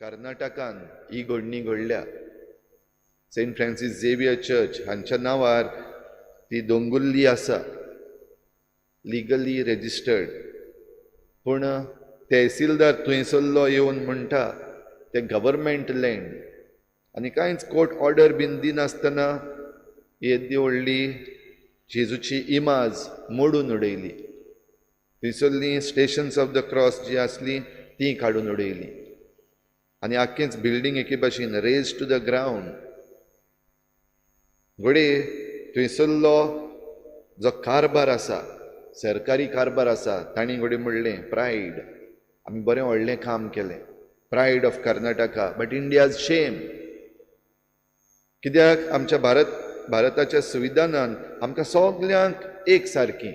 कर्नाटकान ही घडणी घडल्या. Saint Francis Xavier church हांच्या नांवार ती दोंगुल्ली आसा, लिगली रेजिस्टर्ड. पूण तहसीलदार थंयसरलो येवन म्हणटा ते गव्हर्मेंट लँड आनी कांयच कोर्ट ऑर्डर बीन दिनासतना येदी व्हडली जेजूची इमाज मोडून उडयली. थंयसरली स्टेशन्स ऑफ द क्रॉस जी आसली ती काडून उडयली आनी आख्खेंच बिल्डींग एके भाशेन रेज टू द ग्रावंड. घडये थंयसरलो जो कारभार आसा, सरकारी कारभार आसा, तांणी घडये म्हणलें प्रायड, आमी बरें व्हडलें काम केलें, pride of Karnataka, but India's शेम. कित्याक आमच्या भारताच्या संविधानान आमकां सगल्यांक एक सारकी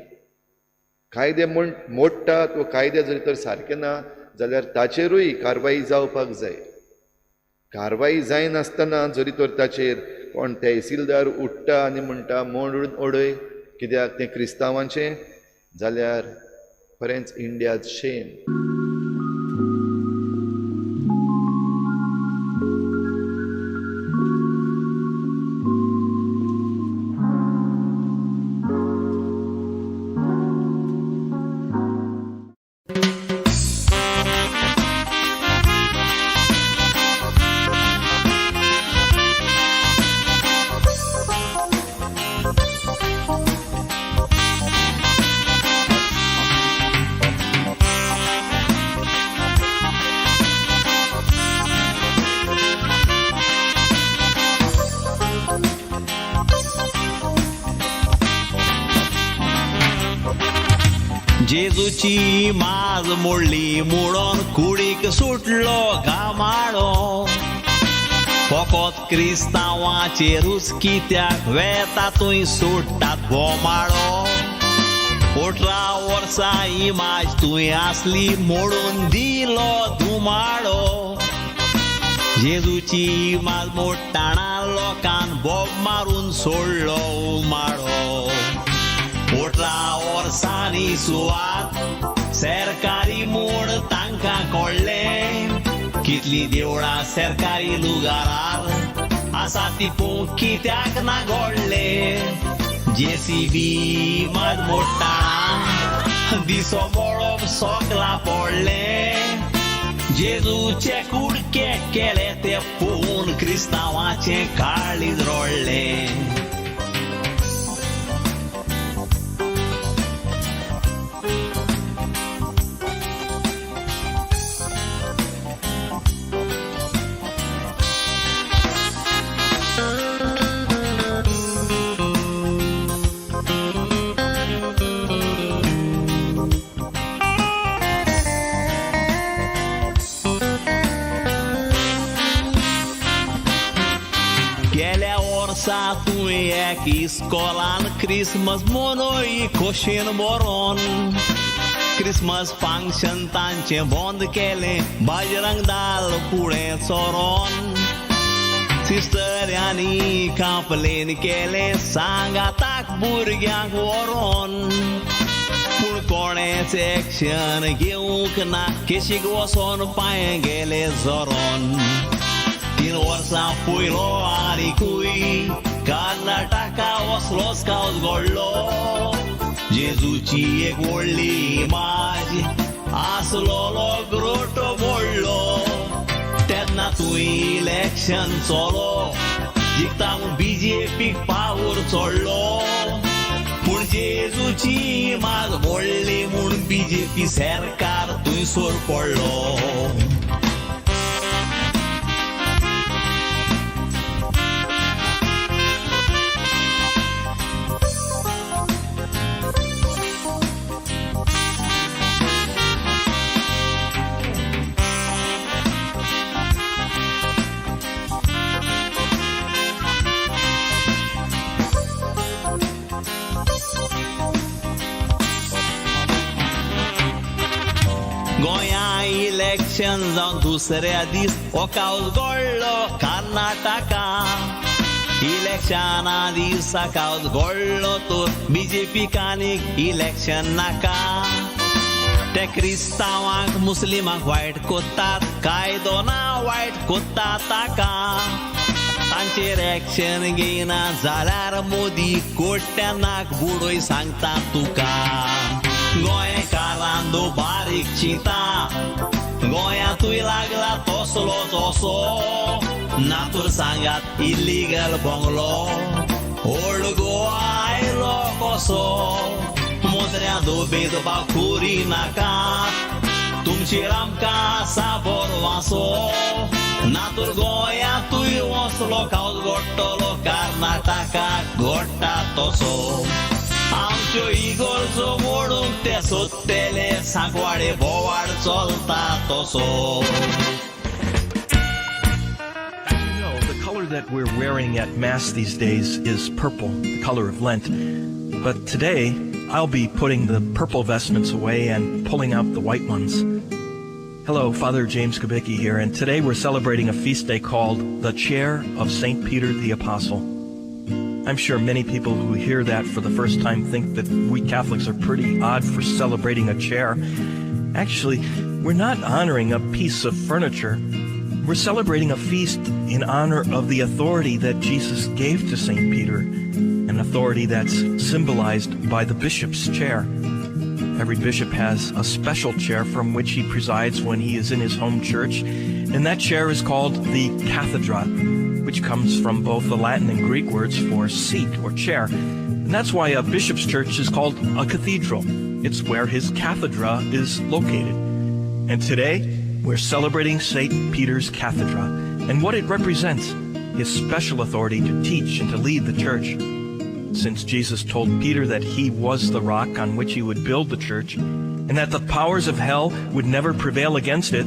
कायदे मोडटात वा कायदे जरी तर सारके ना जाल्यार ताचेरूय कारवाई जावपाक जाय. कारवाई जायनासतना जरी तर ताचेर कोण तहसीलदार उठ्ठा आनी म्हणटा मोडून उडय कित्याक तें क्रिस्तांवांचें, जाल्यार खरेंच इंडियाज शेम. जेजूची माज मोडली मोडोन कुडीक सुटलो गामाळो. फकत क्रिस्तांवाचेरूच कित्याक वेतातूय सोडटात बोमाळो. 18 वर्सां इमाज तुय आसली मोडून दिलो धुमाळो. जेजूची इमाज मोडटाना लोकांन बोब मारून सोडलो उमाळो. 18 वर्सांनी सुवात सरकारी मोड तांकां कळ्ळें. कितली देवळां सरकारी लुगारार आसा ती पळोवंक कित्याक ना घडले. JCB मात मोडटाना दिसो मोडप सोगला पडले. जेजूचे कुडके केले ते पळोवन क्रिस्तांवाचे काळीज रोडलें. गेल्या वर्सा तुवें एक इस्कॉलान क्रिसमस मनोय खोशेन बरोन. क्रिसमस फंक्शन तांचें बंद केलें बाजरंग दाल फुडें चोरोन. सिस्टरांनी कंप्लेन केलें सांगाताक भुरग्यांक व्हरोन. पूण कोणेच एक्शन घेवंक ना, केशीक वचोन पांय गेले जोरोन. 3 वर्सां पयलो आनीकूय कर्नाटका वसलो स्काउट घडलो. जेजूची एक व्हडली इमाज आसलोलो ग्रोटो मोडलो. तेन्ना तुवें इलेक्शन चलो जिखता म्हूण BJPक पावर चडलो. पूण जेजूची इमाज मोडली म्हूण BJP सरकार थंयसर पडलो. गोंया इलेक्शन जावन दुसऱ्या दीस वोकावट घडलो कर्नाटका. इलेक्शना दिसा कावत घडलो तर BJP कानीक इलेक्शन नाका. ते क्रिस्तांवांक मुस्लिमांक वायट कोत्तात कायदो ना वायट कोत्ता ताका तांचेर एक्शन घेयना जाल्यार मोदी कोट्यानाक बुडोय सांगता तुका गोंयकारांदो बारीक चिंता गोंयांतूय लागला तसलो तसो नातूर सांगात इल्लीगल बंगलो ओल्ड गोवा आयलो कसो मोजऱ्या भेदभाव खोरी नाकात तुमचेर आमकां आसा बरो वासो नातूर गोंयांतूय वसलो कावज घोडटलो कर्नाटकाक घोडटा तसो आमच्यो इगोर्जो मोडूंक ते सोदतेले सांकवाडे बोवाड चलता तसो. The color that we're wearing at Mass these days is purple, the color of Lent. But today, I'll be putting the purple vestments away and pulling out the white ones. Hello, Father James Kubicki here, and today we're celebrating a feast day called the Chair of St. Peter the Apostle. I'm sure many people who hear that for the first time think that we Catholics are pretty odd for celebrating a chair. Actually, we're not honoring a piece of furniture. We're celebrating a feast in honor of the authority that Jesus gave to St. Peter, an authority that's symbolized by the bishop's chair. Every bishop has a special chair from which he presides when he is in his home church, and that chair is called the cathedra, which comes from both the Latin and Greek words for seat or chair. And that's why a bishop's church is called a cathedral. It's where his cathedra is located. And today, we're celebrating St. Peter's Cathedra and what it represents, his special authority to teach and to lead the church. Since Jesus told Peter that he was the rock on which he would build the church and that the powers of hell would never prevail against it,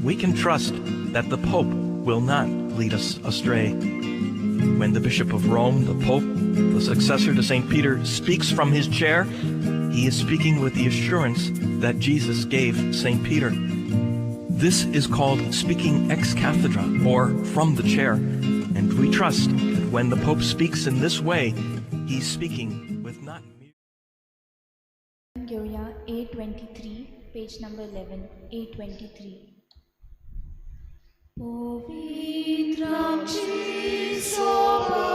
we can trust that the Pope will not lead us astray. When the Bishop of Rome, the Pope, the successor to St. Peter, speaks from his chair, he is speaking with the assurance that Jesus gave St. Peter. This is called speaking ex cathedra, or from the chair, and we trust that when the Pope speaks in this way, he's speaking with not mere... घेऊया 823 page number 11 823 पवित्रांची सोबा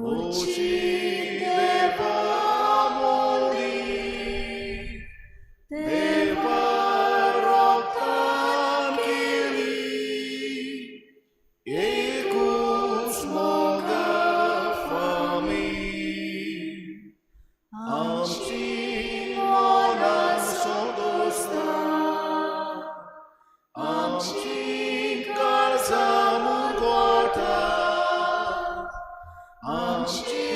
उची देवा मोली देवा रोक्तान केली एकूच मोगा फामी आमची मोना सोदोस्ता आमची काळजा मुगोटा आमची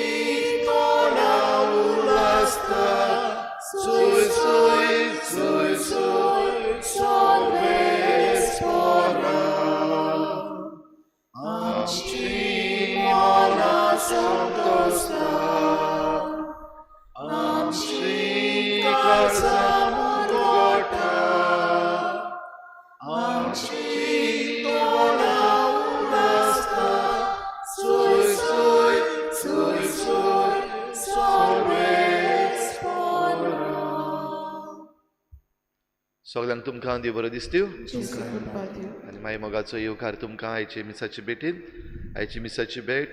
तोंडा उलसता सोय सोय सोय सोय सोर्वेस पोरा आमची मोना सोदोस्ता आमची काळजा मुगोटा आमची तोंडा उलसता सोय सोय सोय सोय सोर्वेस पोरा. सगळ्यांक तुमकां देव बरो दिसत्यो आनी मागीर मोगाचो येवकार तुमकां आयचे मिसाची भेटीन आयची मिसाची भेट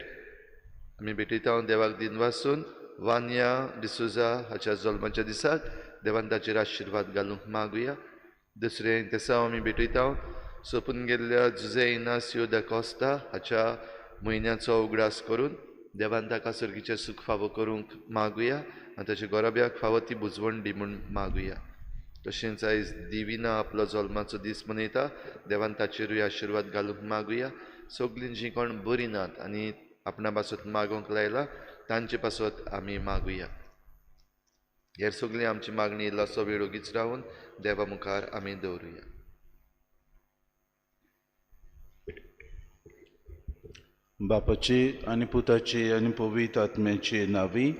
आमी भेटयता देवाक दिन वाचून वान्या डिसुजा हाच्या जल्माच्या दिसाक देवान ताचेर आशिर्वाद घालूंक मागुया. दुसरें तेसांव आमी भेटयता सोंपून गेल्ल्या जुजे इनासियो दा कॉस्ता हाच्या म्हयन्याचो उगडास करून देवान ताका सर्गीचें सूख फावो करूंक मागुया आनी ताच्या गोरब्याक फावो ती बुजवण दी म्हूण मागुया. तशेंच आयज दिविना आपलो जल्माचो दीस मनयता देवान ताचेरूय आशिर्वाद घालूंक मागुया. सगळीं जीं कोण बरीं नात आनी आपणा पासत मागोंक लायला तांचे पासत आमी मागुया. हेर सगळीं आमची मागणी इल्लोसो वेळ ओगीच रावन देवा मुखार आमी दवरुया. बापाची आनी पुताची आनी पवित्र आत्म्याची नांवी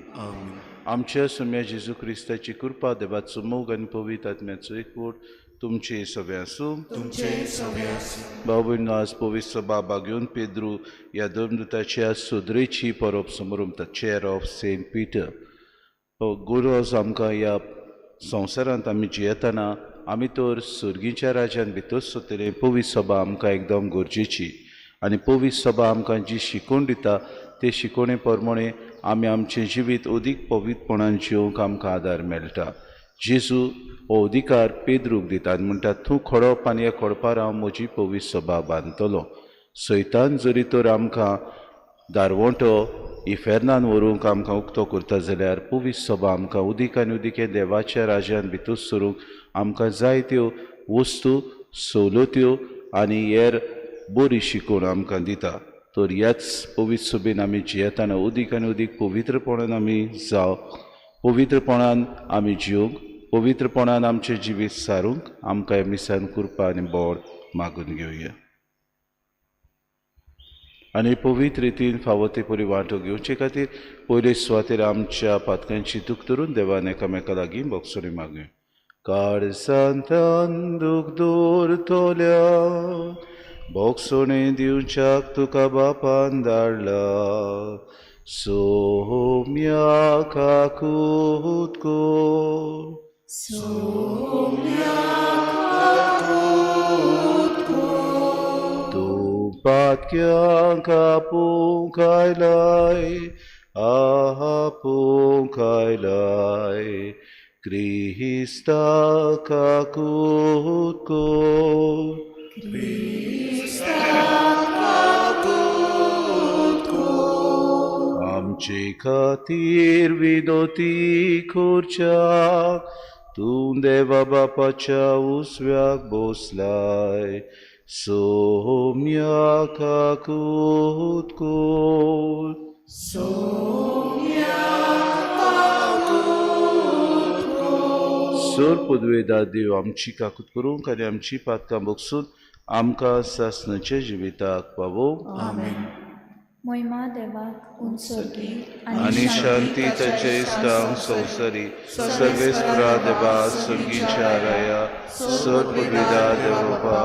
आमच्या सुम्या जेजू क्रिस्ताची कृपा देवाचो मोग आनी पवित्र आत्म्याचो एकवट तुमचे सगळे आसूं. भाव भयण आज पवित्र बाबा घेवन पेद्रू ह्या धर्मदुताच्या सुदरेची परब समारंभ the chair of Saint Peter. गुरोज आमकां ह्या संवसारांत आमी जियेतना आमी तर सुर्गीच्या राज्यान भितर तरेन पवित्र सभा आमकां एकदम गरजेची आनी पवित्र सभा आमकां जी शिकवण दिता ते शिकवणे प्रमाणे आमी आमचें जिवीत अदीक पवित्रपणान जिवंक आमकां आदार मेळटा. जेजू हो अधिकार पेद्रूक दिता आनी म्हणटा तूं खडप आनी ह्या खडपार हांव म्हजी पवित्र सभा बांदतलो. सैतान जरी तर आमकां दारवंटो इफेर्नान व्हरूंक आमकां उक्तो करता जाल्यार पवित्र सभा आमकां उदीक आनी उदीक हे देवाच्या राज्यान भितर सरूंक आमकां जायत्यो वस्तू सवलत्यो आनी हेर बरी शिकवण आमकां दिता. तर ह्याच पवित्र सभेन आमी जियेतना उदीक आनी उदीक पवित्रपणान आमी जाव, पवित्रपणान आमी जिवंक, पवित्रपणान आमचें जिवीत सारूंक आमकां ह्या मिसान कृपा आनी बोड मागून घेवया. आनी पवित्र रितीन फावो ते परी वांटो घेवचे खातीर पयले सुवातेर आमच्या पातकांची दूख धरून देवान एकामेका लागीं बोगसोरी मागूया. काळजांतल्यान दूख दवरतल्या बोगसोणी दिवच्याक तुका बापान धाडला. सोम्या काकूत को तूं पातक्यांक आपूंक आयलाय, आपूंक आयलाय. क्रिस्ता काकूत को आमचे खातीर विनोती करच्याक तूं देवा बापाच्या उसव्याक बसलाय. सोम्या काकूत कोर सर पदवेदार देव आमची काकूत करूंक आनी आमची पातकां बगसून आमकां सासणाच्या जिविताक पावो. महिमा देवाक उंचोगी आनी शांती ताचे इश्टांक संवसारी. सर्वेस्परा देवा सर्गीच्या राया सर पदवेदार देवोबा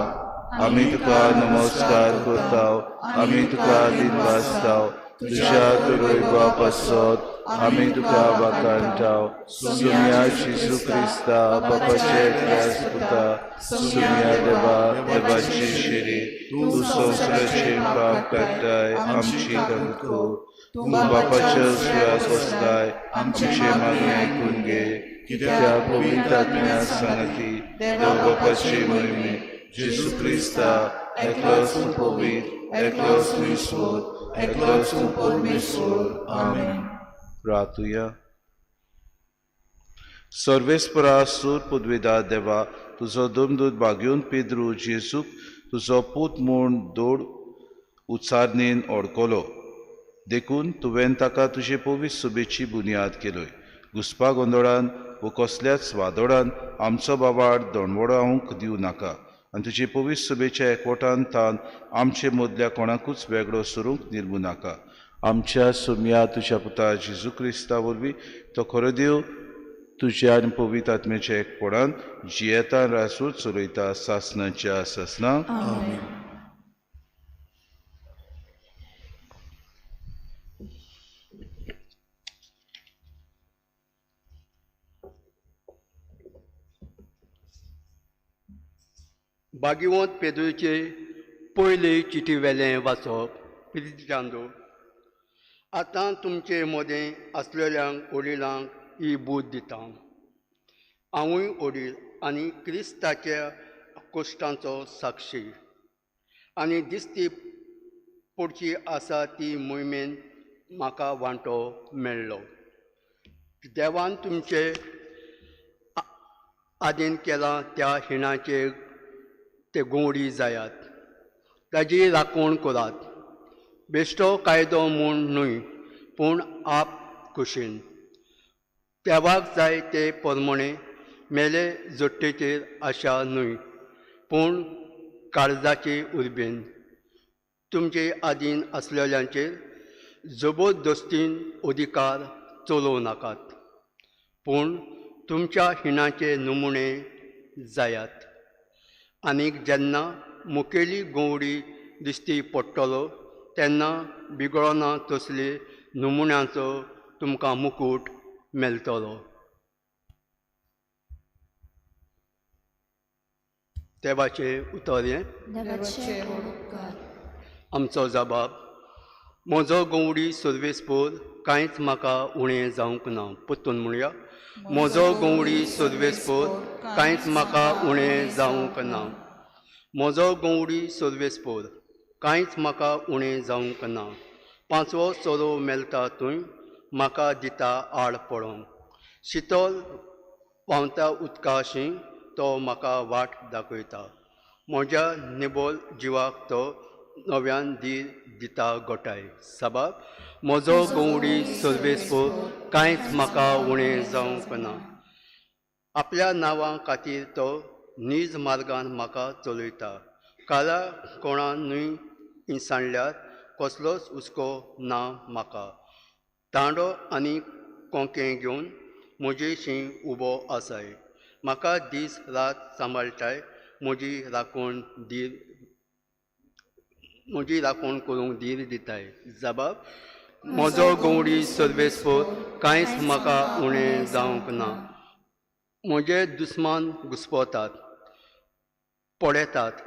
आमी तुका नमस्कार करताव, आमी तुका दिन वाजताव. तुज्या तुरयबा पासत आमी तुका वाखाणटाव. सुम्या जेजू क्रिस्ता बापाचे एकल्याच पुता, सुम्या देवा देवाची शिरी तूं संवसाराचेर पाप काडटाय आमची काकूत कर. तूं बापाच्या उसव्याक बसताय आमचे मागणी आयकून घे. कित्याक पवित्र आत्म्या सांगती देव बापाचे महिमे जेजू क्रिस्ता एकलोच तूं पवित्र, एकलोच तूं ईश्वर, एकलोच तूं परमेश्वर. आमेन. प्रार्थुया. सर्वेस्परा सूर पदवेदार देवा तुजो दमदूत भाग्योन पेद्रू जेजूक तुजो पूत म्हूण दोड उचारणेन ओडकोलो. देखून तुवें ताका तुजे पवित्र सभेची बुनयाद केलोय. घुसपा गोंदळान व कसल्याच वादोळान आमचो बाबाड दोणवडावंक दिवं नाका आनी तुजे पवित्र सभेच्या एकवटान तान आमचे मदल्या कोणाकूच वेगळो सरूंक निर्मू नाका. आमच्या सोम्या तुज्या पुता जेजू क्रिस्ता वरवीं तो खरो देव तुज्या आनी पवित्र आत्म्याच्या एकपणान जियेता रासूर चलयता सासणाच्या सासणांक. भाग्यवंत पेद्रूचे पयले चिटी वेलें वाचप. प्रितीचांदो आतां तुमचे मदें आसलेल्यांक वडिलांक ही बूद दिता. हांवूय वडील आनी क्रिस्ताच्या कश्टांचो साक्षी आनी दिसती पडची आसा ती मोहिमेन म्हाका वांटो मेळ्ळो. देवान तुमचे आदीन केलां त्या हिणाचे ते गोंवडी जायात, ताजी राखण करात. बेश्टो कायदो म्हूण न्हय पूण आप कुशीन. देवाक जाय ते प्रमाणे मेले जोडटेचेर आशा न्हय पूण काळजाची उर्बेन. तुमचे आदीन आसलेल्यांचेर जबरदस्तीन अधिकार चलोव नाकात पूण तुमच्या हिणाचे नमुणे जायात. आनीक जेन्ना मुखेली गोंवडी दिश्टी पडटलो तेन्ना बिगडना तसले नमुन्याचो तुमकां मुकूट मेळटलो. देवाचें उतरलें देवाचे उपकार आमचो जबाब म्हजो गवडी सर्वेस्पोर कांयच म्हाका उणें जावंक ना परतून म्हणया म्हजो गवडी सर्वेस्पोर कांयच म्हाका उणें जावंक ना म्हजो गवडी सर्वेस्पोर कांयच म्हाका उणें जावंक ना पांचवो सोरो मेलता थंय म्हाका दिता आड पडोंक शितोल व्हांवता उदकाशी तो म्हाका वाट दाखयता म्हज्या निबोल जिवाक तो नव्यान धीर दिता गोठाय साबाब म्हजो गवडी सर्वेस्पोर कांयच म्हाका उणें जावंक ना आपल्या नांवा खातीर तो नीज मार्गान म्हाका चलयता काला कोणान न्हय इंसाणल्यार कसलोच हुस्को ना म्हाका दांडो आनी कोंकें घेवन म्हजेशी उबो आसाय म्हाका दीस रात सांबाळटाय म्हजी राखण करूंक धीर दिताय जबाब म्हजो गवडी सर्वेस्पोर कांयच म्हाका उणें जावंक ना म्हजे दुस्मान घुस्पतात पडयतात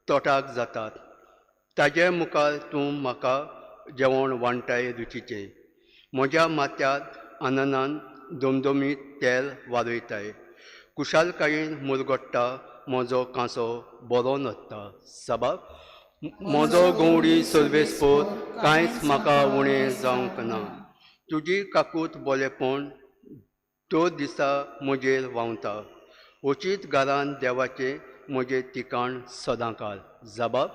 तोटाक जातात ताजे मुखार तूं म्हाका जेवण वांटाय रुचीचें म्हज्या माथ्यार आनंदान दोमदोमीत तेल वाजयताय कुशालकायेन मुरगोडटा म्हजो कांसो बरो नासता साबाब म्हजो गवडी सर्वेस्पोर कांयच म्हाका उणें जावंक ना तुजी काकूट बोलेपण तो दिसा म्हजेर व्हांवता उचीत घरान देवाचें म्हजें ठिकाण सदांकाळ जबाब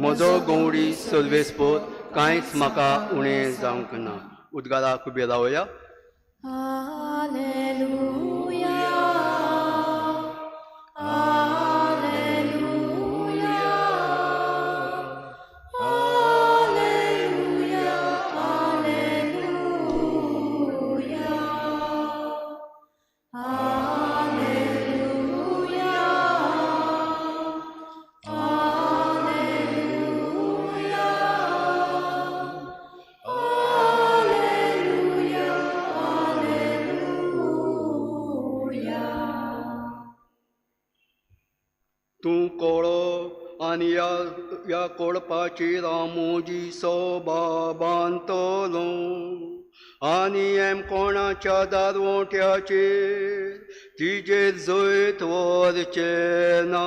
म्हजो गवडी सर्वेस्पोर कांयच म्हाका उणें जावंक ना उदगाराक उबे रावया Alleluia तूं कोळो आनी ह्या कोळपाचेर रामोजी सोबा बांदतलो आनी हेम कोणाच्या दारवोट्याचेर तिजेर जैत वरचें ना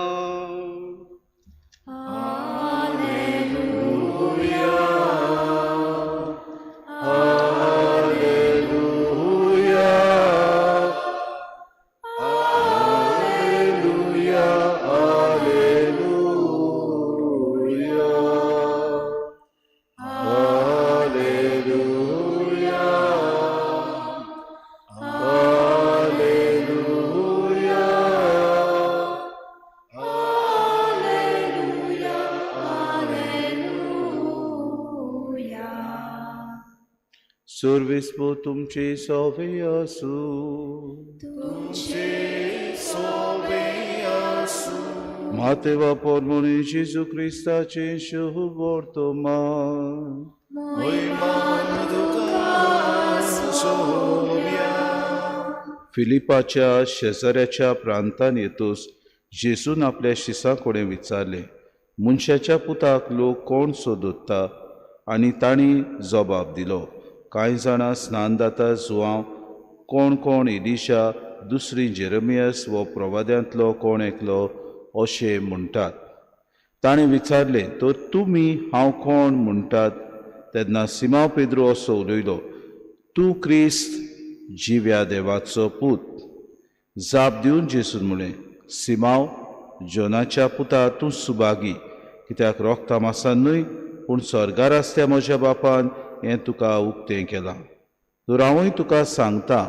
सर्वेस्पो तुमचे सोवे आसूं Mateva pormoni Gesù Christa ce शुभवर्तमान फिलिपाच्या शेजाऱ्याच्या प्रांतान येतूस जेसून आपल्या शिसां कोणे विचारले मनशाच्या पुताक लोक कोण सोदता आनी तांणी जबाब दिलो कांय जाणां स्नानदाता जुआंव कोण कोण एलिशा दुसरी जेरमियास वो प्रवाद्यांतलो कोण एकलो अशें म्हणटात ताणें विचारलें तर तुमी हांव कोण म्हणटात तेन्ना सिमांव पेद्रो असो उलयलो तूं क्रिस्त जिव्या देवाचो पूत जाप दिवन जेसून म्हळें सिमांव जोनाच्या पुता तूं सुभागी कित्याक रोगतामासान न्हय पूण स्वर्गार आसत्या म्हज्या बापान हें तुका उक्तें केलां तर हांवूय तुका सांगता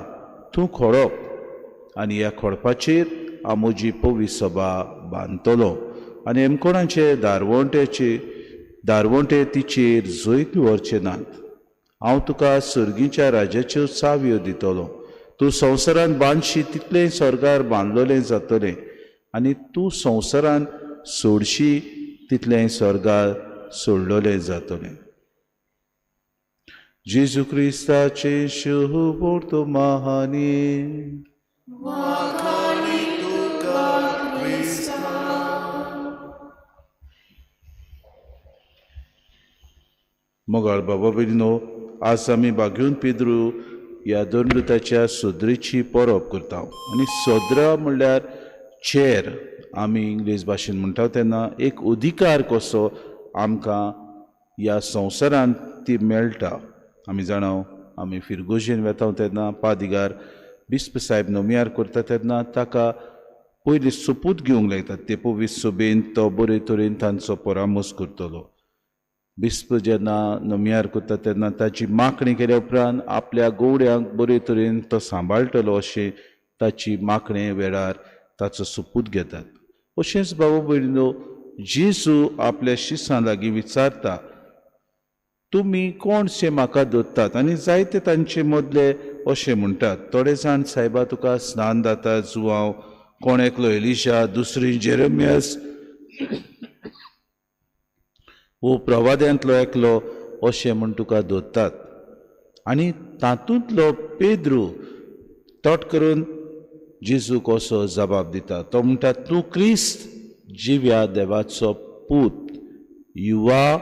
तूं खोडप आनी ह्या खोडपाचेर हांव म्हजी पवी सभा बांदतलो आनी एमकोणाचे दारवंटे तिचेर जैत व्हरचे नात हांव तुका सर्गीच्या राज्याच्यो चावयो दितलो तूं संवसारांत बांदशी तितलें स्वर्गार बांदलोलें जातलें आनी तूं संवसारांत सोडशी तितलें स्वर्गार सोडलोलें जातलें जेजू क्रिस्ताचे शुभवर्तमानी वाखाणी तुका क्रिस्ता मोगाळ बाबा भयणीनो, आज आमी बागेवन पेद्रू ह्या दोन दुताच्या सोदरीची परब करता. आनी सोदरा म्हणल्यार चेर आमी इंग्लीश भाशेन म्हणटा तेन्ना एक अधिकार कसो आमकां ह्या संवसारांत ती मेळटा. आमी जाणाव आमी फिरगोजेन वेता तेन्ना पादिगार बिस्प साहेब नोमियार करता तेन्ना ताका पयलीं सोपूत घेवंक लायतात. ते पवीस सभेन तो बरे तरेन तांचो परामर्श करतलो. बिस्प जेन्ना नोमियार करता तेन्ना ताची मागणी केल्या उपरांत आपल्या गवड्यांक बरे तरेन तो सांबाळटलो अशें ताची मागणे वेळार ताचो सोपूत घेतात. अशेंच बाबा भयणीनो, जेजू आपल्या शिसां लागीं विचारता, तुमी कोणशे म्हाका दोत्तात? आनी जायते तांचे मदले अशें म्हणटात. थोडे जाण सायबा तुका स्नान जाता जुवांव, कोण एकलो एलिशा, दुसरी जेरेमियास वो प्रवाद्यांतलो एकलो अशें म्हूण तुका दोत्तात. आनी तातूंतलो पेद्रू तोट करून जेजूक असो जबाब दिता. तो म्हणटा, तूं क्रिस्त जिव्या देवाचो पूत. You are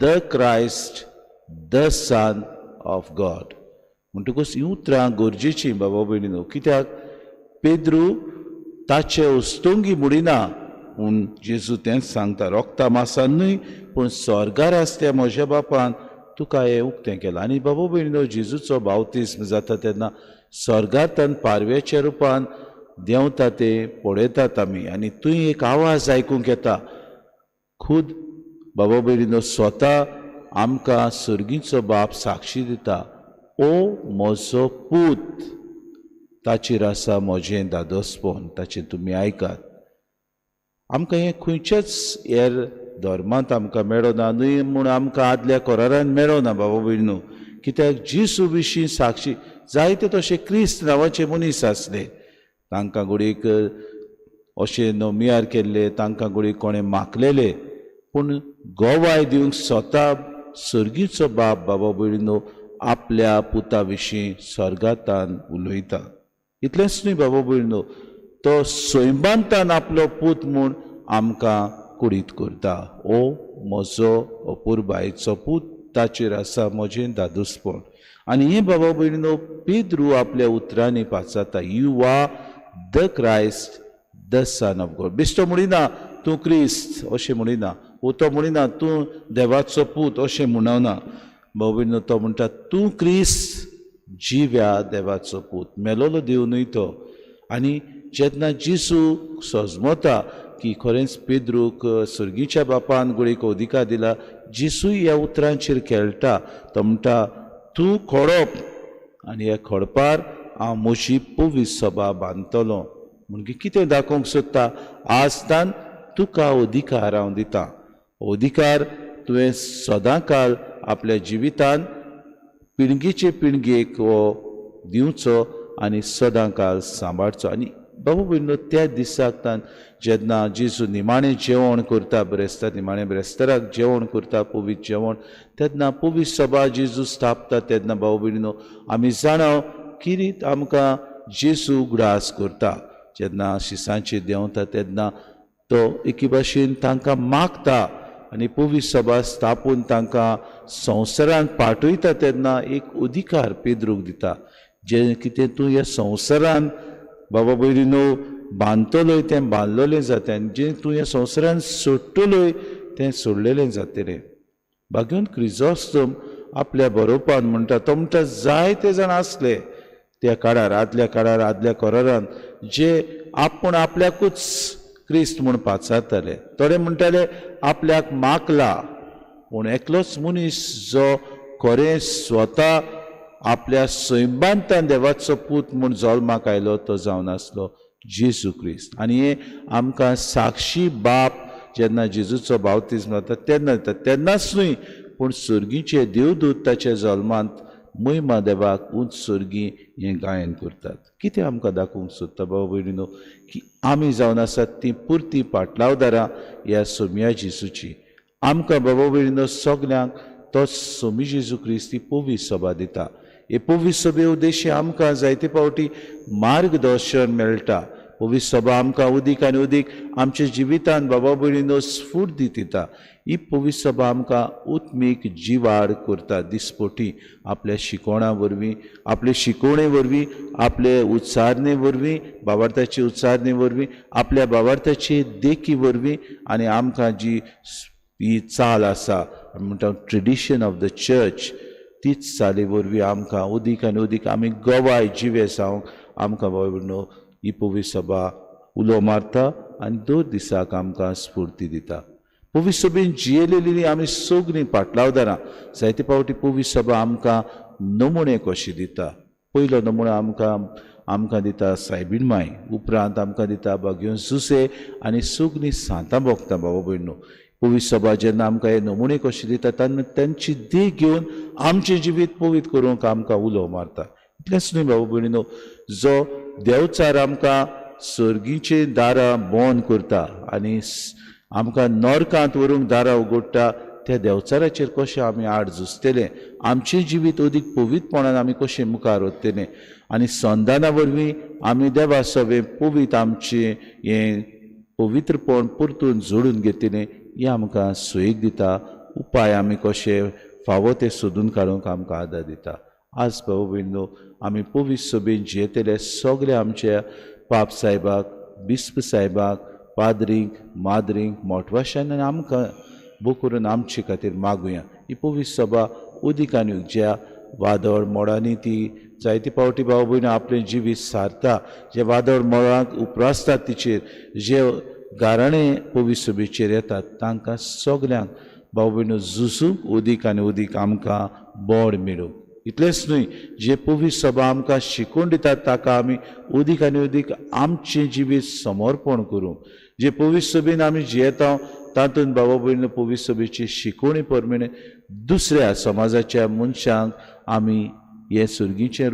the Christ, the son of God. म्हणटकूच ही उतरां गरजेचीं बाबा भयणीनो. कित्याक पेद्रू ताचे उस्तोंगी मुडिना म्हूण जेजू तेंच सांगता. रोगता मासान न्हय पूण स्वर्गार आसत्या म्हज्या बापान तुका हें उक्तें केलां. आनी बाबा भयणीनो, जेजूचो बावतिस्म जाता तेन्ना स्वर्गांतल्यान पारव्याच्या रुपान देंवता तें पळयतात आमी. आनी थंय एक आवाज आयकूंक येता. खूद बाबा भयणीनो, स्वता आमकां सर्गीचो बाप साक्षी दिता, ओ म्हजो पूत, ताचेर आसा म्हजें दादोसपण, ताचें तुमी आयकात. आमकां हें खंयच्याच हेर धर्मांत आमकां मेळना, न्हय म्हूण आमकां आदल्या कोरारान मेळना बाबा भयणीनो. कित्याक जेजू विशीं साक्षी जायते तशे क्रिस्त नांवाचे मनीस आसले. तांकां घडीक अशें नोमियार केल्ले, तांकां घडीक कोणें मागलेले, पूण गोवाय दिवंक स्वता सर्गीचो बाप बाबा भयणीनो आपल्या पुता विशीं स्वर्गांतान उलयता. इतलेंच न्हय बाबा भयणीनो, तो सैमांतान आपलो पूत म्हूण आमकां कुडीत करता. ओ म्हजो अपुरबायेचो पूत, ताचेर आसा म्हजें दादूसपण. आनी हें बाबा भयणीनो पेद्रू आपल्या उतरांनी पाचाता. You are the Christ, the son of God. बेश्टो म्हणिना तूं क्रिस्त अशें म्हणिना, वो तो म्हणिना तूं देवाचो पूत अशें म्हणना. बाबा भयणीनो, तो म्हणटा तूं क्रिस्त जिव्या देवाचो पूत. मेलोलो देव न्हय तो. आनी जेन्ना जेजू सजमता की खरेंच पेद्रूक सर्गीच्या बापान घडीक अधिकार दिला, जेजूय ह्या उतरांचेर खेळटा. तो म्हणटा तूं खडप आनी ह्या खडपार हांव म्हजी पवीस सभा बांदतलो. म्हणजे कितें दाखोवंक सोदता? आजतान तुका अधिकार हांव दिता. अधिकार तुवें सदां काळ आपल्या जिवितान पिळगेचे पिळगेक हो दिवचो आनी सदां काळ सांबाळचो. आनी बाबा भयणीनो, त्या दिसाकतान जेन्ना जेजू निमाणें जेवण करता, ब्रेस्तार निमाणें ब्रेस्ताराक जेवण करता, पवीत जेवण, तेन्ना पवीत सभा जेजू स्थापता तेन्ना बाबा भयणीनो आमी जाणाव किरीत आमकां जेजू ग्रास करता. जेन्ना शिसांचेर देंवता तेन्ना तो एके भाशेन तांकां मागता आनी पवीत सभा स्थापून तांकां संवसारांत पाठयता तेन्ना एक अधिकार पेद्रूक दिता. जें कितें तूं ह्या संवसारांत बाबा भयणीनो बांदतलोय तें बांदलेलें जाता, आनी जें तूं ह्या संवसारांत सोडटलोय तें सोडलेलें जातलें. बागेवन क्रिजॉस्टम आपल्या बरोवपान म्हणटा. तो म्हणटा जायते जाण आसले त्या काळार, आदल्या कोरारान, जे आपूण आपल्याकूच क्रिस्त म्हूण पाचारताले. थोडे म्हणटाले आपल्याक मागला, पूण एकलोच मनीस जो खरें स्वता आपल्या सैमांतान देवाचो पूत म्हूण जल्माक आयलो तो जावन आसलो जेजू क्रिस्त. आनी हे आमकां साक्षी बाप जेन्ना जेजूचो बावतिस्म जाता तेन्ना जाता. तेन्नाच न्हय पूण सर्गीचे देवदूत ताच्या जल्मांत महिमा देवाक उंच सर्गी हें गायन करतात. कितें आमकां दाखोवंक सोदता बाबा भयणीनो, की आमी जावन आसात ती पुर्ती पाटलावदारां ह्या सोम्या जेजूची. आमकां बाबा भयणीनो सगल्यांक तो सोमी जेजू क्रिस्त ही पवीत सभा दिता. हे पवीत सभे उद्देशी आमकां जायते फावटी मार्गदर्शन मेळटा. पवित्र सभा आमकां उदीक आनी उदीक आमच्या जिवितांत बाबा भयणीनो स्फूर्त दिता. ही पवित्र सभा आमकां उत्मीक जिवाड करता दिसपोटी आपल्या शिकोणा वरवीं, आपले शिकोवणे वरवीं, आपले उच्चारणे वरवीं, भावार्थाचे उच्चारणे वरवीं, आपल्या भावार्थाचे देखी वरवीं आनी आमकां जी ही चाल आसा म्हणटा ट्रेडिशन ऑफ द चर्च तीच चाली वरवीं आमकां उदीक आनी उदीक आमी गवाय जिवे जावंक आमकां बाबा भयणीनो ही पवित्र सभा उलो मारता आनी दर दिसाक आमकां स्फूर्ती दिता. पवित्र सभेन जियेलेली आमी सगळीं पाटलावदारां जायते फावटी पवित्र सभा आमकां नमुणे कशे दिता. पयलो नमुणो आमकां दिता सायबीण माय, उपरांत आमकां दिता भाग्यो जुसे आनी सगळीं सांतां भोगतां बाबा भयणो. पवित्र सभा जेन्ना आमकां हे नमुणे कशे दिता तेन्ना तांची देख घेवन आमचें जिवीत पवित्र करूंक आमकां उलो मारता. इतलेंच न्हय बाबा भयणीनो, जो देवचार आमकां सर्गीचे दारां बंद करता आनी आमकां नरकांत व्हरूंक दारां उगडटा, त्या देवचाराचेर कशें आमी आड झुजतले, आमचें जिवीत अदीक पवित्रपणान आमी कशें मुखार वतले आनी संदाना वरवीं आमी देवा सभेन पवित्र आमचें हें पवित्रपण परतून जोडून घेतलें हें आमकां सोयीक दिता. उपाय आमी कशे फावो ते सोदून काडूंक आमकां आदार दिता. आज बाबा भयणीनो आमी पवित्र सभेन जियेतले सगळे आमच्या पाप साहेबाक, बिस्प साहेबाक, पाद्रींक, माद्रींक, मोठवाशान आमकां भोव करून आमचे खातीर मागुया. ही पवित्र सभा उदीक आनी ज्या वादळ मोडांनी ती जायते फावटी बाबा भयणी आपलें जिवीत सारता, जे वादळ मोडांक उप्रासतात तिचेर, जे गाराणे पवित्र सभेचेर येतात तांकां सगल्यांक बाबा भयणो झुजूंक उदीक आनी उदीक आमकां बोड मेळूंक. इतलेंच न्हय, जे पवित्र सभा आमकां शिकोवन दितात ताका आमी उदीक आनी उदीक आमचें जिवीत समर्पण करूंक. जे पवित्र सभेन आमी जियेता तातूंत बाबा भयणीनो पवित्र सभेची शिकोवणी प्रमाणे दुसऱ्या समाजाच्या मनशांक आमी हे सुर्गीचें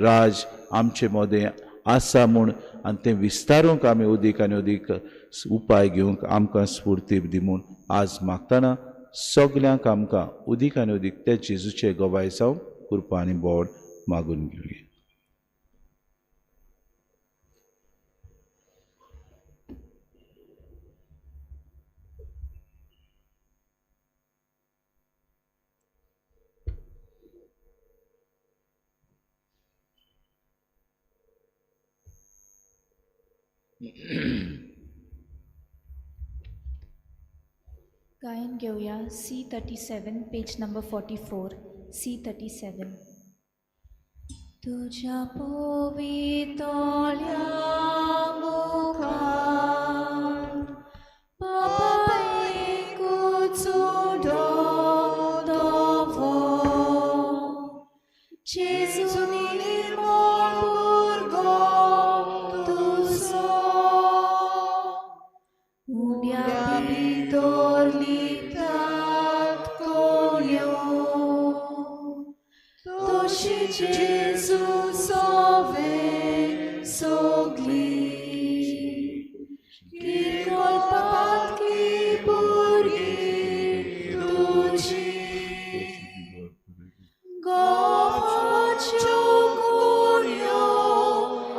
राज आमचे मदें आसा म्हूण आनी तें विस्तारूंक आमी उदीक आनी उदीक उपाय घेवंक आमकां स्फूर्ती दी म्हूण आज मागतना सगल्यांक आमकां उदीक आनी उदीक त्या जेजूचे गवाय जावं कृपा आनी बोड मागून घेवया. गायन घेऊया C37 पेज नंबर 44. C37. तुझ्या पवितल्या मुखार पापैकुचो दोवो जेजू निर्मळ भुरगो तुजो उड्या भितर लिपतात कोण्यो तशी जेजू सोवे सोगली किरकोळ पातकी भुरगीं तुजी गोवाच्यो कोण्यो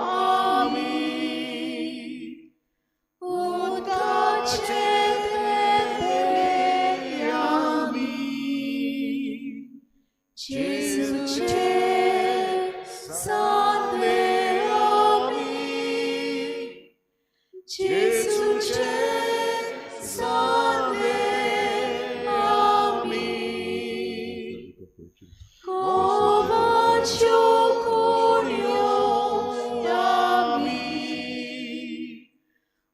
आमी उदकाचे जेजूचे सांदे आमी जेजूचे सांदे आमी गोवाच्यो कोण्यो आमी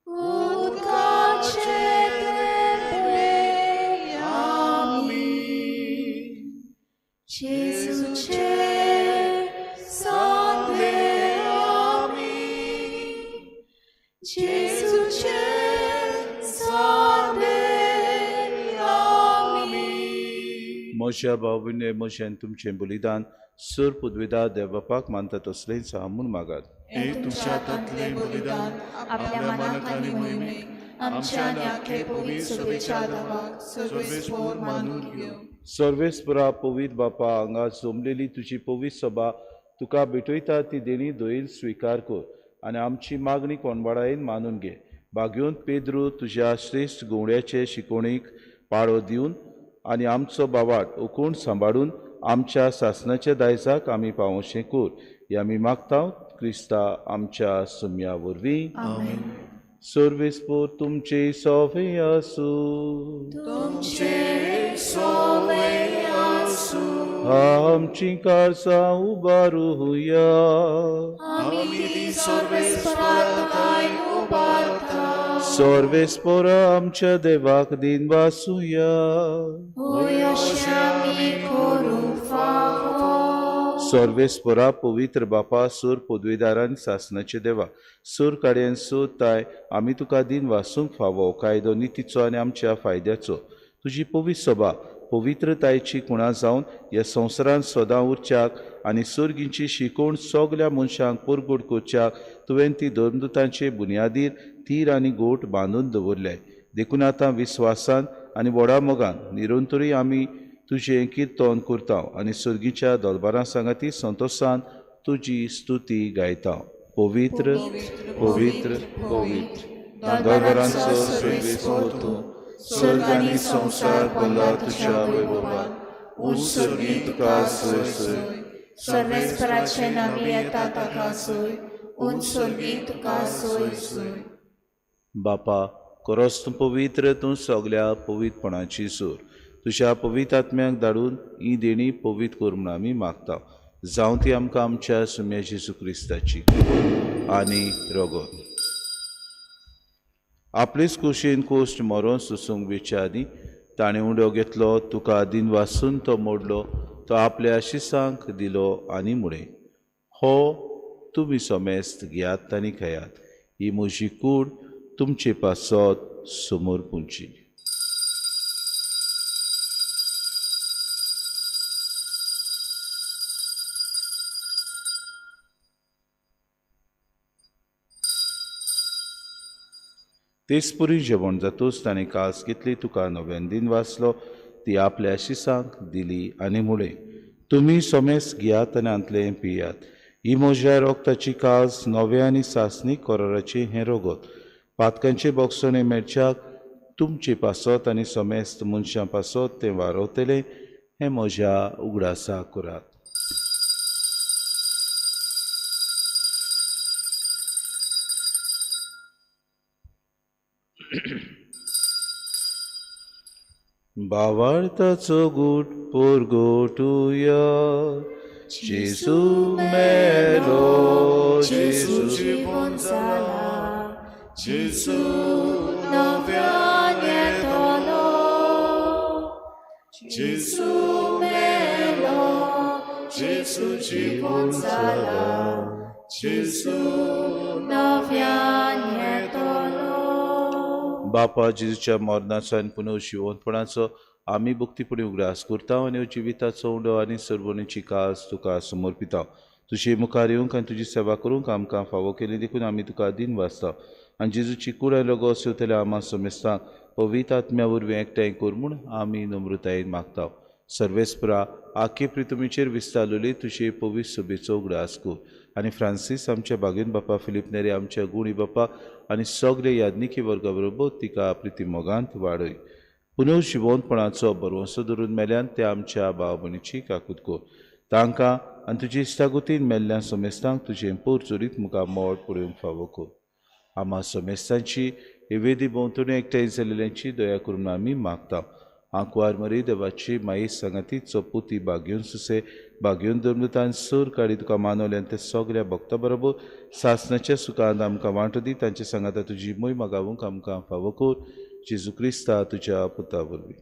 उदकाचे आमी जेजूचे सांदे आमी जेजूचे सांदे आमी. म्हज्या भाव भयणे म्हजें तुमचें बलिदान सर पदवीदार देवबापाक मानता तसलें सा म्हूण मागात. हे तुमच्या हातांतले बलिदान आपल्या मनाक आनी मोहिमेक आमच्या आनी आख्खे पवित्र सभेच्या आदाराक सर्वेस्पोर मानून घेवं. सर्वेस्परा पवित्र बापा हांगा जमलेली तुजी पवित्र सभा तुका भेटयता ती देणी दोयेन स्विकार कर आनी आमची मागणी कोणबाडायेन मानून घे. भाग्योन पेद्रू तुज्या श्रेश्ठ गवड्याचे शिकोवणीक पाळो दिवन आनी आमचो बावाट उखूण सांबाळून आमच्या सासणाच्या दायजाक आमी पावोशें कोर. हे आमी मागता क्रिस्ता आमच्या सुम्या वरवीं. सर्वेस्पोर तुमचे सोवे आसूं. आमची कारसां उबारूया. सर्वेस्पोरा आमच्या देवाक दिन वासुया. सर्वेस्परा पवित्र बापा सूर पदवीदारांनी सासणाचे देवा सूर काड्यान सूर ताय आमी तुका दिन वासूंक फावो कायदो नितीचो आनी आमच्या फायद्याचो. तुजी पवित्र सभा पवित्रतायेची कुणा जावन ह्या संवसारांत सदां उरच्याक आनी सर्गींची शिकोवण सगल्या मनशांक परगोड करच्याक तुवें ती धर्मदुतांचे बुनयादीर तीर आनी गोट बांदून दवरल्याय. देखून आतां विस्वासान आनी व्हडा मोगान निरंतरी आमी तुजें किर्तन करता आनी सर्गीच्या दोलबारां सांगाती संतोशान तुजी स्तुती गायता. पवित्र पवित्र पवित्र दोलबारांचो सर्वेस्पोर तूं. स्वर्ग आनी संवसार भरला तुज्या वैभवान. उंच सर्गीं तुका सय सय. सर्वेस्पराचे नामी येता ताका सय. उंच सर्गीं तुका सय सय. बापा खरोच तूं पवित्र. तूं सगल्या पवित्रपणाची सूर. तुज्या पवित्र आत्म्याक धाडून ही देणी पवित्र कर म्हूण आमी मागता. जावं ती आमकां आमच्या सुम्या जेजू क्रिस्ताची आनी रोगोन आपलेच कुशीन कोश्ट मरोन सुसूंक विचारी ताणें उडो घेतलो. तुका दिन वासून तो मोडलो. तो आपल्या शिसांक दिलो आनी मुळे हो तुमी सोमेस्त घेयात आनी खायात. ही म्हजी कूड तुमचे पासत समोर पुंची. तेचपुरी जेवण जातूच ताणें कास घेतली. तुका नव्यान दिन वाचलो. ती आपल्या शिसांक दिली आनी मुळे तुमी सोमेस घेयात आनी आंतले पियात. ही म्हज्या रोगताची कास नव्या आनी सासणीक कोराराची हें रोगत. पातकांचे बोगसोने मेळच्याक तुमचे पासत आनी सोमेस्त मनशां पासत तें वारवतलें हें म्हज्या उगडासा करात. बावार्ताचो गूट पोरगोटुया. जेजू मेलो. जेजू जीवन जाला. जेजू नव्यान येतलो. जेजू मेलो. जेजू जीवन जाला. जेजू नव्यान येतलो. बापा जेजूच्या मरणाचो आनी पुनर्जिवंतपणाचो आमी भक्तीपणी उगडास करता आनी जिविताचो उंडो आनी सर्वणीची कास तुका समर्पिता. तुजे मुखार येवंक आनी तुजी सेवा करूंक आमकां फावो केली. देखून आमी तुका दिन वाचता आनी जेजूची कूड आयलो गो सेवतल्या आमा समेस्तांक पवित्र आत्म्या वरवीं एकठांय कर म्हूण आमी नम्रतायेन मागता. सर्वेस्परा आख्खे प्रितुमीचेर विस्तारलेली तुजे पवित्र सभेचो उगडास कर आनी फ्रांसीस आमच्या बागेन बापा फिलीप नेरे आमच्या गुणी बापा आनी सगळे यादनिकी वर्गा बरोबर तिका प्रिती मोगांत वाडय. पुनर्जिवंतपणाचो बरवंसो धरून मेल्यान ते आमच्या भाव भयणीची काकूत कर. तांकां आनी तुजे इश्टागुतीन मेल्ल्या समेस्तांक तुजें पोरचुरीत मुखार मोड पडूंक फावो कर. आमा समेस्तांची हे वेदी भोंवतणी एकठांय जाल्ल्यांची दया करून आमी मागता. आंकवार मरी देवाची माई सांगाती चोपुती बागेवन सुसे बागेवन धर्मतान सूर काडी तुका मानवल्यान ते सगळ्या भक्ता बरोबर सासणाच्या सुखांत आमकां वांटो दी. तांचे सांगाता तुजी मोय मागावूंक आमकां फावो कर. जेजू क्रिस्ता तुज्या पुता वरवीं.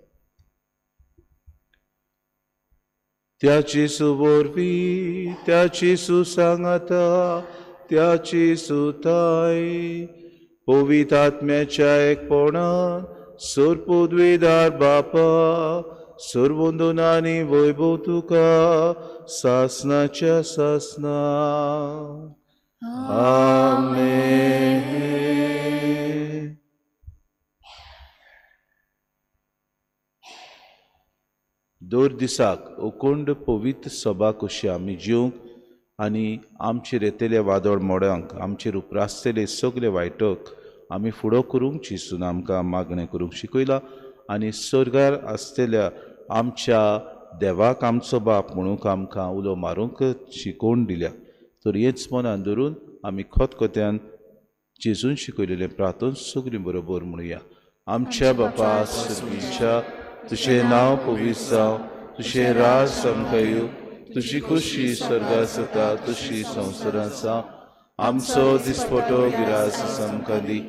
त्याची सुवरवीं त्याची सुसांगाता त्याची सुताय पवित्र आत्म्याच्या एकपणान सोर पदवीदार बापा सर्वोंदोनानी वैभव तुका सासणाच्या सासना. आमेन. दर दिसाक अखंड पवित्र सभा कशी आमी जिवंक आनी आमचेर येतले वादळ मोडांक आमचेर उपरासतले सगळे वायटक आमी फुडो करूंक चिसून आमकां मागणें करूंक शिकयला आनी स्वर्गार आसतल्या आमच्या देवाक आमचो बाप म्हणून आमकां उलो मारूंक शिकोवन दिल्या. तर हेच मनान धरून आमी खतखत्यान जेजून शिकयलेलें प्रार्थना सगळीं बरोबर म्हणुया. आमच्या बापा स्वर्गीच्या तुजें नांव पवित्र जावं, तुजें राज आमकां येवं, तुजी खुशी स्वर्गांत जाता तशी संवसारांत जावं. आमचो दिसपटो गिरास आमकां दी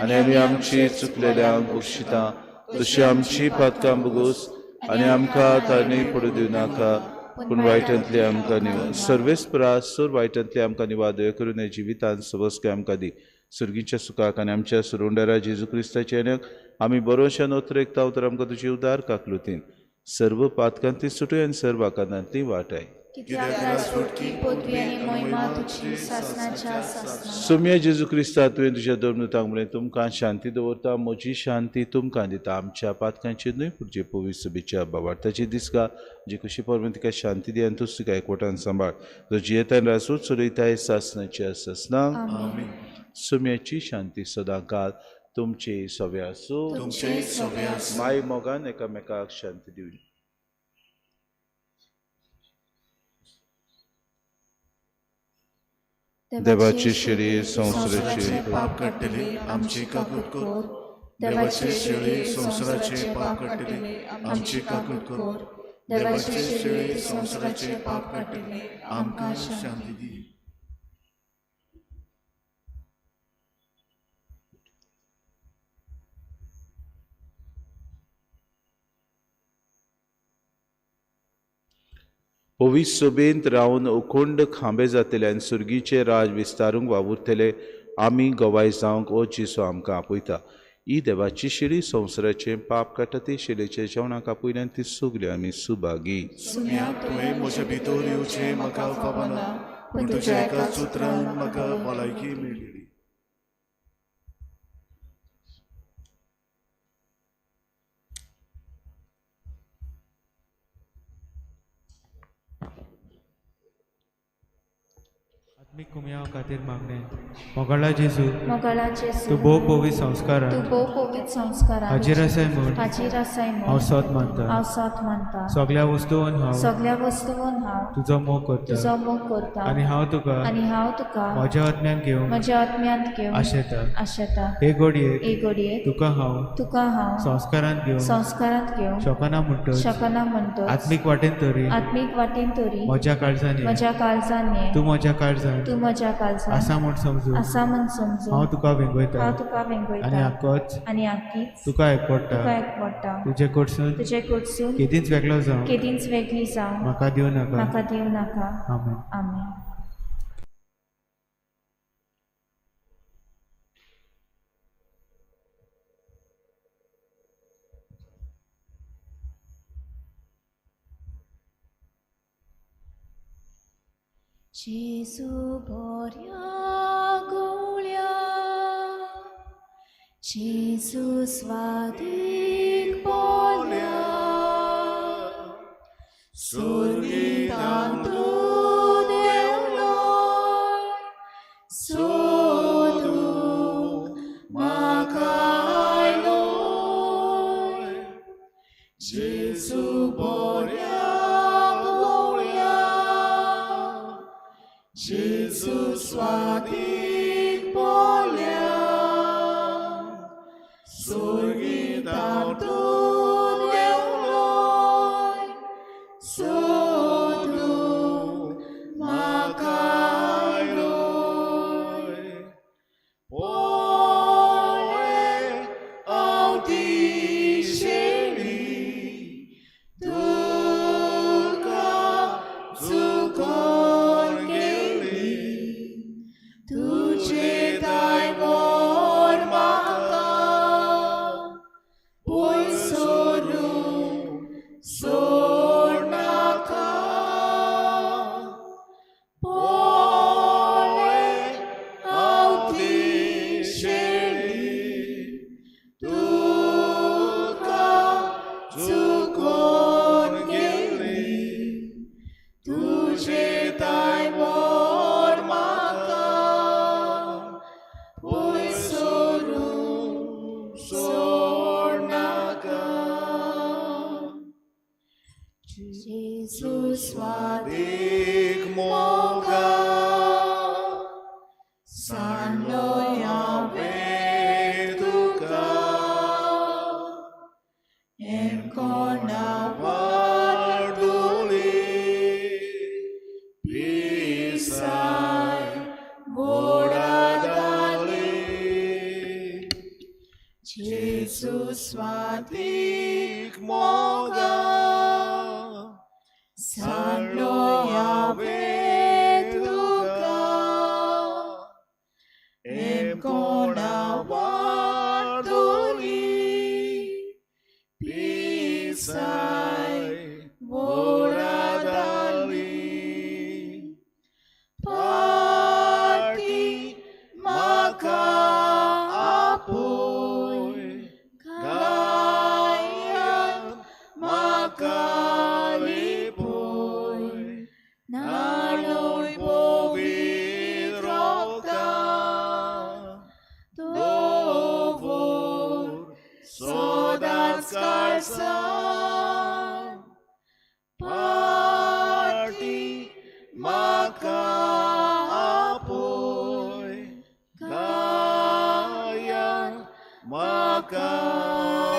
आनी आमी आमची चुकलेल्यांक बक्षिता तशी आमची पातकां बगोस आनी आमकां तारणी पडूं दिवं नाका पूण वायटांतली आमकां निवाड. सर्वेस्परा सोर वायटांतली आमकां निवाड दया करून जिवितांत सबस्के आमकां दी. सुर्गीच्या सुखाक आनी आमच्या सुरोंडारा जेजू क्रिस्ताचे येण्याक आमी बरोवशान उतरेकता तर आमकां तुजी उदार काकलुतीन सर्व पातकांतली सुटय आनी सर्व आकांतांतली वाटाय. कित्याक राजवटकी पदवी आनी महिमा तुजी सासणाच्या सासणां. सोम्या जेजू क्रिस्ता तुवें तुज्या धर्मतांक म्हणलें तुमकां शांती दवरता, म्हजी शांती तुमकां दिता. आमच्या पातकांचेर न्हय पूण जे पवित्र सभेच्या बाबार्थाची दिसका जी कशी परमेन तिका शांती दी आनी तूं तिका एकवटान सांबाळ. जो जियेतान रासूच चलयताय सासणाच्या सासणां. सोम्याची शांती सदां काल तुमचे सवे आसूं. माय मोगान एकामेकाक शांती दिवं. देवाची शिडी संवसाराची पाप काडटले आमची काकूट कोर. देवाची शिडी संवसाराचे पाप काडटले आमची काकूट कोर. देवाची शिडी संवसाराचे पाप काडटले आमकां शांती दी. पवित्र सभेंत रावन अखंड खांबे जातले आनी सुर्गीचे राज विस्तारूंक वावुरतले आमी गवाय जावंक ओ जेसू आमकां आपयता. ही देवाची शिडी संवसाराचें पाप काडटा ती शिडेच्या जेवणाक आपयल्यान ती सगली आमी सुभागी. सुम्या तुवें म्हज्या भितर येवचें म्हाका खबना पूण तुज्या एका उतरान म्हाका भलायकी मेळटली. आत्मिक कुमया खातीर मागणें. मोगाळा जेजू मोगाळा जेजू तूं भोव पवित्र संस्कारान तूं भोव पवित्र संस्कारान हाजीर आसाय म्हूण हाजीर आसाय हांव म्हूण सत मानता. हांव सत मानता. सगळ्या वस्तूंत हांव सगळ्या वस्तूंत हांव तुजो मोग करता तुजो मोग करता आनी हांव तुका आनी हांव तुका म्हज्या आत्म्यान घेवंक म्हज्या आत्म्यांत घेवन आशेता. आशेता. हे घडयेक एक घडयेक तुका हांव तुका हांव संस्कारांत घेवंक संस्कारांत घेवन शकना म्हणटच शकना म्हणटच आत्मीक वाटेन तरी आत्मीक वाटेन तरी म्हज्या काळजांनी म्हज्या काळजांनी तूं म्हज्या काळजांत तूं म्हज्या काळजांत आसा म्हूण समजून आसा म्हूण समजून हांव तुका वेंगयता हांव तुका आनी वेंगयता आक्कोच आनी आखीच तुका एकवडटा. तुका एकवडटा. तुजे कडसून तुजे कडसून केदींच वेगळो जावं केदींच वेगळी जावं म्हाका दिवं नाका. म्हाका दिवं नाका. आमेन. आमेन. जेजू बऱ्या गवळ्या जेजू स्वादीक बोल्या सुर्गीतांतून येवलोय सोदूंक म्हाका आयलोय. जेजू बऱ्या गवळ्या जेजू स्वादीक बोल्या सुर्गीतांतून येवलोय सोदूंक म्हाका आयलोय. पळय हांव ती शेळी तुका चुकोवन गेली. तुजे दायबोर म्हाका Jesu स्वादिक मोगा सांडलो हांवें तुका हें कोणा वाडोली पिसाय बोडादाली जेजू स्वादिक मोगा सांडलो हांवें तुका हें कोणा वाडोली पिसाय बोडादाली पाटी म्हाका आपोय गायांत म्हाका लिपोय नालोय पवित्र रोगतां दवर सदांच काळजांत पाटी म्हाका आपोय गायांत म्हाका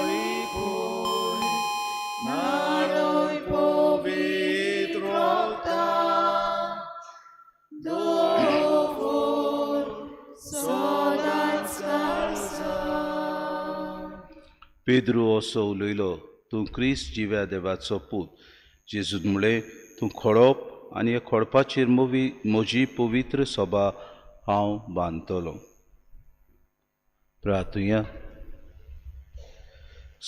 लिपोय नालोय पवित्र रोगतां दवर सदांच काळजांत पेद्रू असो उलयलो, तूं क्रिस्त जिव्या देवाचो पूत. जेजून म्हळें, तूं खडप आनी ह्या खडपाचेर म्हजी पवित्र सभा हांव बांदतलों. प्रार्थुया.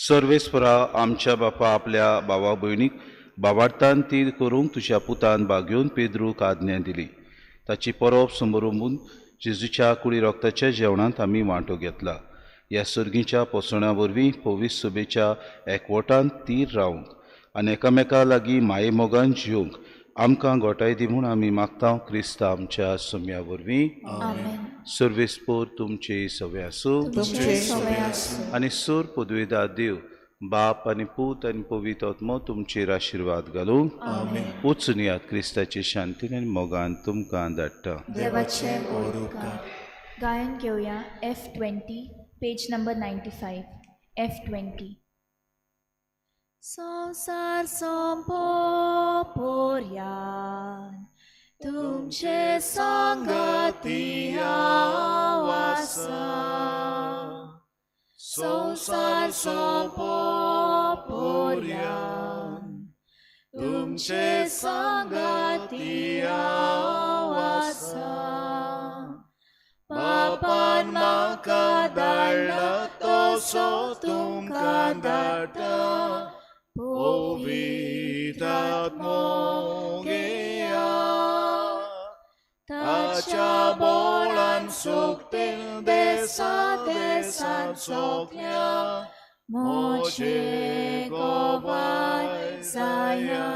सर्वेस्परा आमच्या बापा आपल्या भावा भयणीक भावार्थान ती करूंक तुज्या पुतान भाग्योवन पेद्रूक आज्ञा दिली. ताची परब समारंभून जेजूच्या कुडी रक्ताच्या जेवणांत आमी वांटो घेतला. ह्या सर्गीच्या पोसण्या वरवीं पवित्र सभेच्या एकवटान तीर रावंक आनी एकामेका लागीं माये मोगान जिवंक आमकां घोटाय दी म्हूण आमी मागता. क्रिस्त आमच्या सम्या वरवीं. आमेन. सर्वेस्पोर तुमचे सवे आसूं तुमचे सवे आसूं. आनी सोर पदवेदार देव बाप आनी पूत आनी पवित्र आत्मो तुमचेर आशिर्वाद घालूं. आमेन. वचून यात क्रिस्ताचे शांतीन आनी मोगान तुमकां धाडटा. देवाचे उपकार. गायन घेवया F20 पेज नंबर 95 F20. संसार संपोर्यान तुमचे संगती हांव आसा. संसार संपोर्यान तुमचे संगती हांव आसा. बापान म्हाका धाडला तसो तुमकां धाडटा. पवित्र आत्मो घेया ताच्या बोळान सोगतें देसां देसां सोगल्या मोचे गोबाय जाया.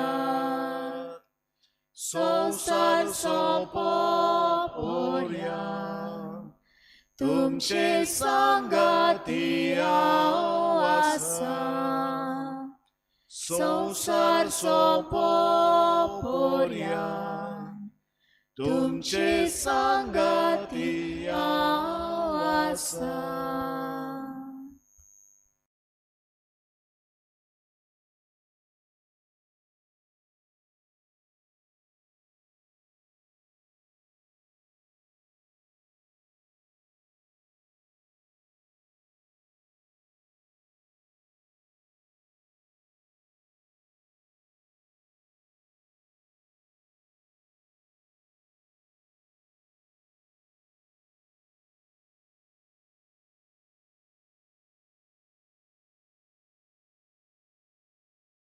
संसार सोंपोर्यान तुमचे संगती हांव आसा. संसार सोंपोर्यान तुमचे संगती हांव आसा.